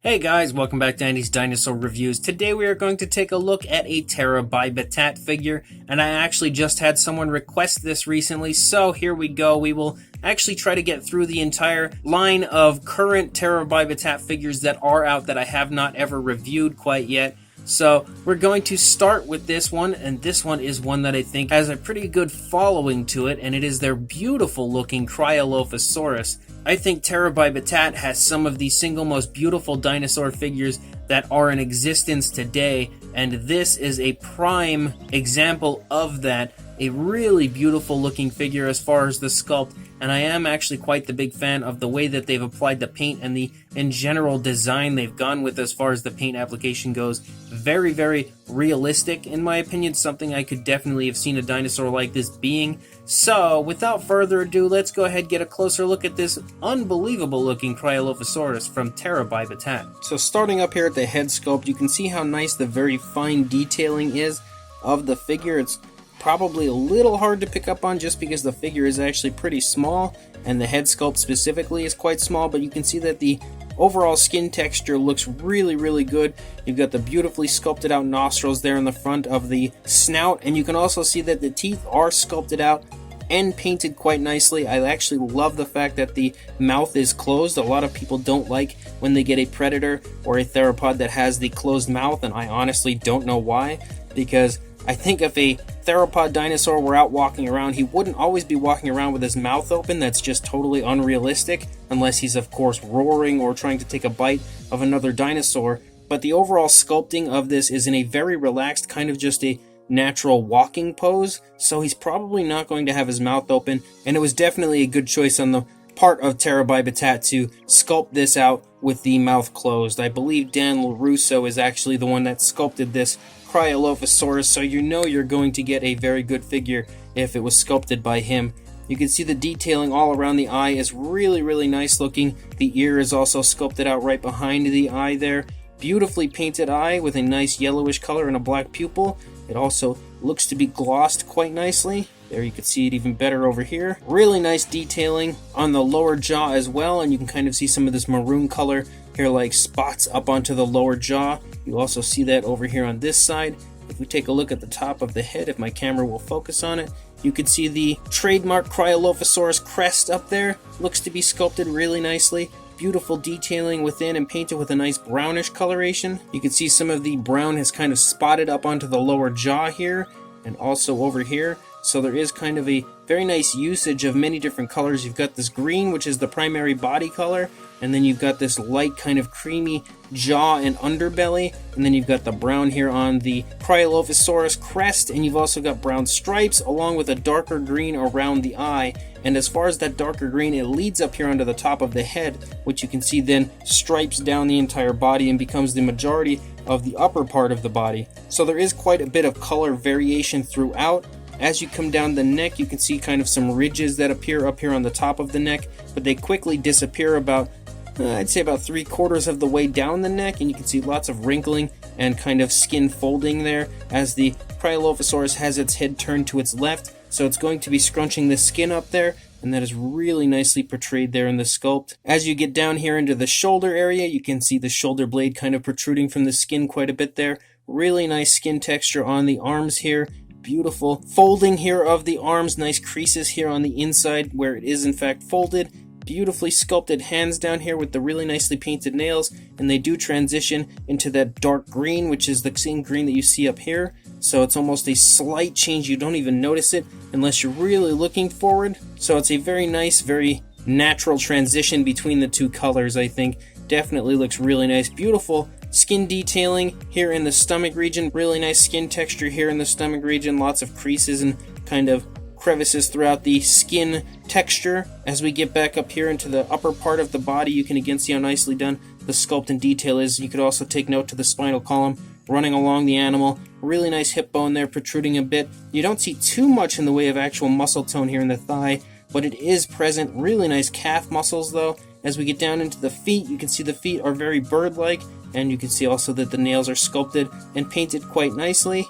Hey guys, welcome back to Andy's Dinosaur Reviews. Today we are going to take a look at a Terra by Battat figure, and I actually just had someone request this recently, so here we go. We will actually try to get through the entire line of current Terra by Battat figures that are out that I have not ever reviewed quite yet. So we're going to start with this one, and this one is one that I think has a pretty good following to it, and it is their beautiful looking Cryolophosaurus. I think Terra by Battat has some of the single most beautiful dinosaur figures that are in existence today, and this is a prime example of that. A really beautiful looking figure as far as the sculpt, and I am actually quite the big fan of the way that they've applied the paint and the in general design they've gone with as far as the paint application goes. Very, very realistic in my opinion, something I could definitely have seen a dinosaur like this being. So without further ado, let's go ahead and get a closer look at this unbelievable looking Cryolophosaurus from Terra by Battat. So starting up here at the head sculpt, you can see how nice the very fine detailing is of the figure. It's probably a little hard to pick up on just because the figure is actually pretty small and the head sculpt specifically is quite small, but you can see that the overall skin texture looks really good. You've got the beautifully sculpted out nostrils there in the front of the snout, and you can also see that the teeth are sculpted out and painted quite nicely. I actually love the fact that the mouth is closed. A lot of people don't like when they get a predator or a theropod that has the closed mouth, and I honestly don't know why, because I think if a theropod dinosaur were out walking around, he wouldn't always be walking around with his mouth open. That's just totally unrealistic, unless he's of course roaring or trying to take a bite of another dinosaur. But the overall sculpting of this is in a very relaxed, kind of just a natural walking pose, so he's probably not going to have his mouth open, and it was definitely a good choice on the part of Terra by Battat to sculpt this out with the mouth closed. I believe Dan LaRusso is actually the one that sculpted this Cryolophosaurus, so you know you're going to get a very good figure if it was sculpted by him. You can see the detailing all around the eye is really nice looking. The ear is also sculpted out right behind the eye there. Beautifully painted eye with a nice yellowish color and a black pupil. It also looks to be glossed quite nicely. There, you can see it even better over here. Really nice detailing on the lower jaw as well, and you can kind of see some of this maroon color here, like spots up onto the lower jaw. You also see that over here on this side. If we take a look at the top of the head, if my camera will focus on it, you can see the trademark Cryolophosaurus crest up there. Looks to be sculpted really nicely. Beautiful detailing within and painted with a nice brownish coloration. You can see some of the brown has kind of spotted up onto the lower jaw here and also over here. So there is kind of a very nice usage of many different colors. You've got this green, which is the primary body color, and then you've got this light kind of creamy jaw and underbelly, and then you've got the brown here on the Cryolophosaurus crest, and you've also got brown stripes along with a darker green around the eye. And as far as that darker green, it leads up here onto the top of the head, which you can see then stripes down the entire body and becomes the majority of the upper part of the body. So there is quite a bit of color variation throughout. As you come down the neck, you can see kind of some ridges that appear up here on the top of the neck, but they quickly disappear about, I'd say about 3/4 of the way down the neck, and you can see lots of wrinkling and kind of skin folding there as the Cryolophosaurus has its head turned to its left, so it's going to be scrunching the skin up there, and that is really nicely portrayed there in the sculpt. As you get down here into the shoulder area, you can see the shoulder blade kind of protruding from the skin quite a bit there. Really nice skin texture on the arms here. Beautiful folding here of the arms, nice creases here on the inside where it is in fact folded. Beautifully sculpted hands down here with the really nicely painted nails, and they do transition into that dark green, which is the same green that you see up here. So it's almost a slight change. You don't even notice it unless you're really looking forward. So it's a very nice, very natural transition between the two colors, I think. Definitely looks really nice. Beautiful skin detailing here in the stomach region. Really nice skin texture here in the stomach region. Lots of creases and kind of crevices throughout the skin texture. As we get back up here into the upper part of the body, you can again see how nicely done the sculpt and detail is. You could also take note to the spinal column running along the animal. Really nice hip bone there protruding a bit. You don't see too much in the way of actual muscle tone here in the thigh, but it is present. Really nice calf muscles though. As we get down into the feet, you can see the feet are very bird-like, and you can see also that the nails are sculpted and painted quite nicely.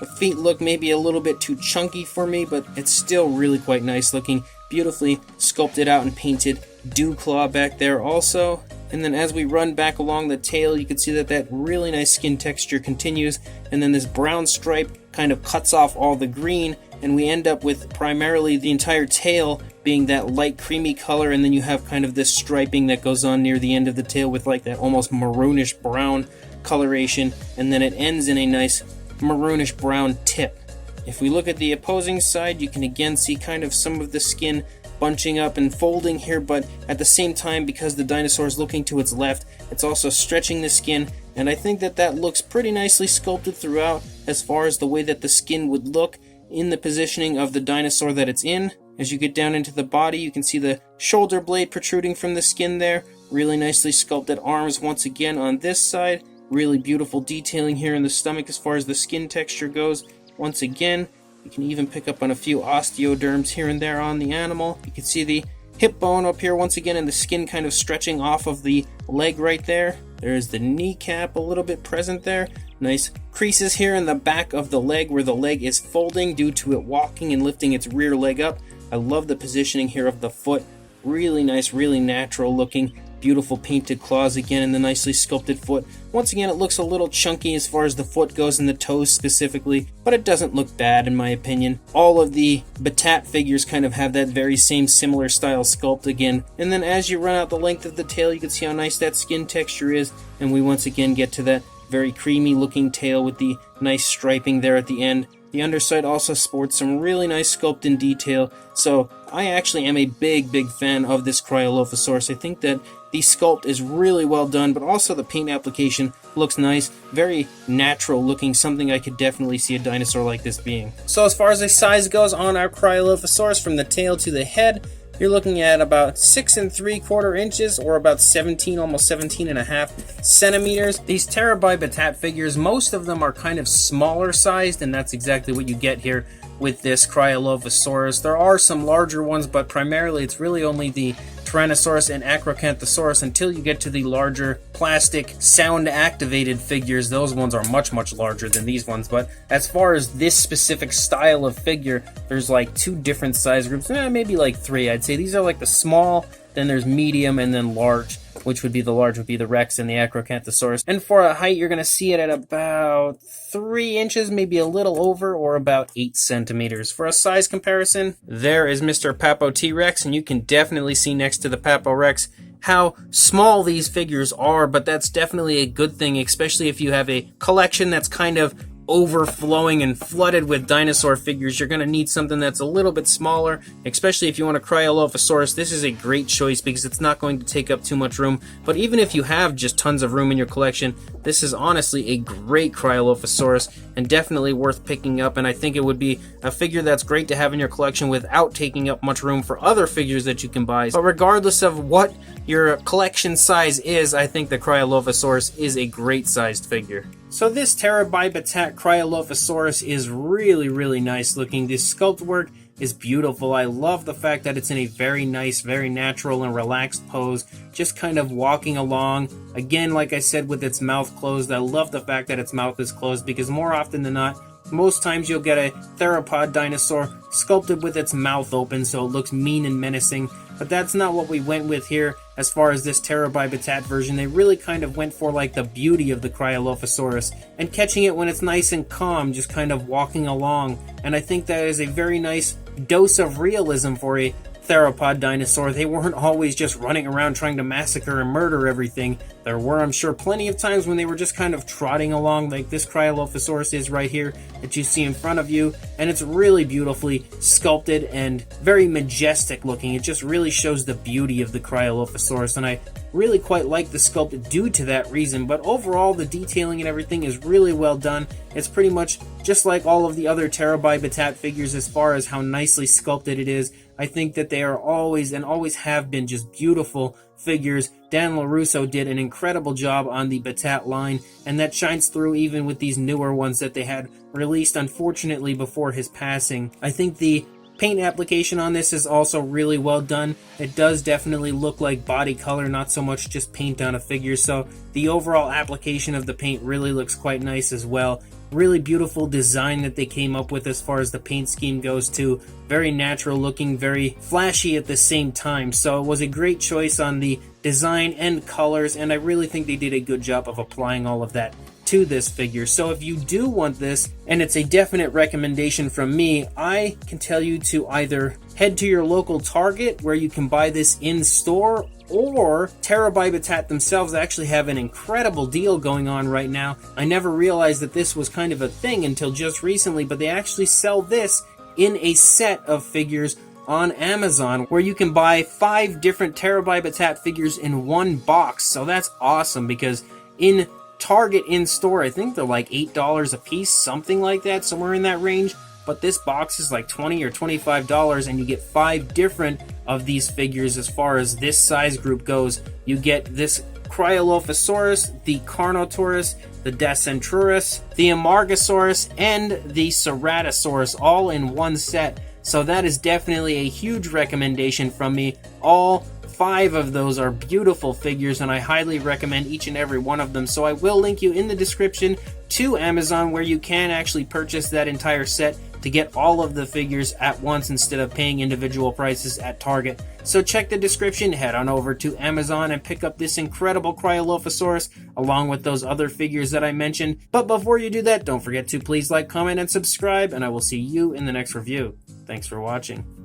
The feet look maybe a little bit too chunky for me, but it's still really quite nice looking. Beautifully sculpted out and painted dew claw back there also. And then as we run back along the tail, you can see that that really nice skin texture continues, and then this brown stripe kind of cuts off all the green, and we end up with primarily the entire tail being that light creamy color, and then you have kind of this striping that goes on near the end of the tail with like that almost maroonish brown coloration, and then it ends in a nice maroonish brown tip. If we look at the opposing side, you can again see kind of some of the skin bunching up and folding here, but at the same time, because the dinosaur is looking to its left, it's also stretching the skin, and I think that that looks pretty nicely sculpted throughout as far as the way that the skin would look in the positioning of the dinosaur that it's in. As you get down into the body, you can see the shoulder blade protruding from the skin there. Really nicely sculpted arms once again on this side. Really beautiful detailing here in the stomach as far as the skin texture goes. Once again, you can even pick up on a few osteoderms here and there on the animal. You can see the hip bone up here once again, and the skin kind of stretching off of the leg right there. There's the kneecap a little bit present there. Nice creases here in the back of the leg where the leg is folding due to it walking and lifting its rear leg up. I love the positioning here of the foot. Really nice, really natural looking. Beautiful painted claws again in the nicely sculpted foot. Once again, it looks a little chunky as far as the foot goes and the toes specifically, but it doesn't look bad in my opinion. All of the Battat figures kind of have that very same similar style sculpt again. And then as you run out the length of the tail, you can see how nice that skin texture is, and we once again get to that very creamy looking tail with the nice striping there at the end. The underside also sports some really nice sculpt and detail, so I actually am a big fan of this Cryolophosaurus. I think that the sculpt is really well done, but also the paint application looks nice, very natural looking, something I could definitely see a dinosaur like this being. So as far as the size goes on our Cryolophosaurus, from the tail to the head, you're looking at about 6 3/4 inches, or about 17, almost 17.5 centimeters. These Terra by Battat figures, most of them are kind of smaller sized, and that's exactly what you get here with this Cryolophosaurus. There are some larger ones, but primarily it's really only the Tyrannosaurus and Acrocanthosaurus until you get to the larger plastic sound activated figures. Those ones are much larger than these ones, but as far as this specific style of figure, there's like 2 different size groups, maybe like 3. I'd say these are like the small, then there's medium, and then large, which would be the large would be the Rex and the Acrocanthosaurus. And for a height, you're going to see it at about 3 inches, maybe a little over, or about 8 centimeters. For a size comparison, there is Mr. Papo T-Rex, and you can definitely see next to the Papo Rex how small these figures are, but that's definitely a good thing, especially if you have a collection that's kind of overflowing and flooded with dinosaur figures. You're going to need something that's a little bit smaller, especially if you want a Cryolophosaurus. This is a great choice because it's not going to take up too much room, but even if you have just tons of room in your collection, this is honestly a great Cryolophosaurus and definitely worth picking up, and I think it would be a figure that's great to have in your collection without taking up much room for other figures that you can buy. But regardless of what your collection size is, I think the Cryolophosaurus is a great sized figure. So this Terra by Battat Cryolophosaurus is really nice looking. This sculpt work is beautiful. I love the fact that it's in a very nice, very natural and relaxed pose, just kind of walking along. Again, like I said, with its mouth closed. I love the fact that its mouth is closed because more often than not, most times you'll get a theropod dinosaur sculpted with its mouth open so it looks mean and menacing, but that's not what we went with here. As far as this Terra by Battat version, they really kind of went for like the beauty of the Cryolophosaurus and catching it when it's nice and calm, just kind of walking along. And I think that is a very nice dose of realism for a theropod dinosaur. They weren't always just running around trying to massacre and murder everything. There were, I'm sure, plenty of times when they were just kind of trotting along like this Cryolophosaurus is right here that you see in front of you, and it's really beautifully sculpted and very majestic looking. It just really shows the beauty of the Cryolophosaurus, and I really quite like the sculpt due to that reason. But overall, the detailing and everything is really well done. It's pretty much just like all of the other Terra by Battat figures as far as how nicely sculpted it is. I think that they are always and always have been just beautiful figures. Dan LaRusso did an incredible job on the Battat line, and that shines through even with these newer ones that they had released, unfortunately, before his passing. I think the paint application on this is also really well done. It does definitely look like body color, not so much just paint on a figure, so the overall application of the paint really looks quite nice as well. Really beautiful design that they came up with as far as the paint scheme goes too. Very natural looking, very flashy at the same time, so it was a great choice on the design and colors, and I really think they did a good job of applying all of that to this figure. So if you do want this, and it's a definite recommendation from me, I can tell you to either head to your local Target where you can buy this in store, or Terra by Battat themselves actually have an incredible deal going on right now. I never realized that this was kind of a thing until just recently, but they actually sell this in a set of figures on Amazon where you can buy 5 different Terra by Battat figures in one box. So that's awesome, because in Target in store, I think they're like $8 a piece, something like that, somewhere in that range. But this box is like $20 or $25, and you get 5 different of these figures as far as this size group goes. You get this Cryolophosaurus, the Carnotaurus, the Dacentrurus, the Amargasaurus, and the Ceratosaurus all in one set. So that is definitely a huge recommendation from me. All 5 of those are beautiful figures, and I highly recommend each and every one of them. So I will link you in the description to Amazon where you can actually purchase that entire set to get all of the figures at once instead of paying individual prices at Target. So check the description, head on over to Amazon and pick up this incredible Cryolophosaurus along with those other figures that I mentioned. But before you do that, don't forget to please like, comment, and subscribe, and I will see you in the next review. Thanks for watching.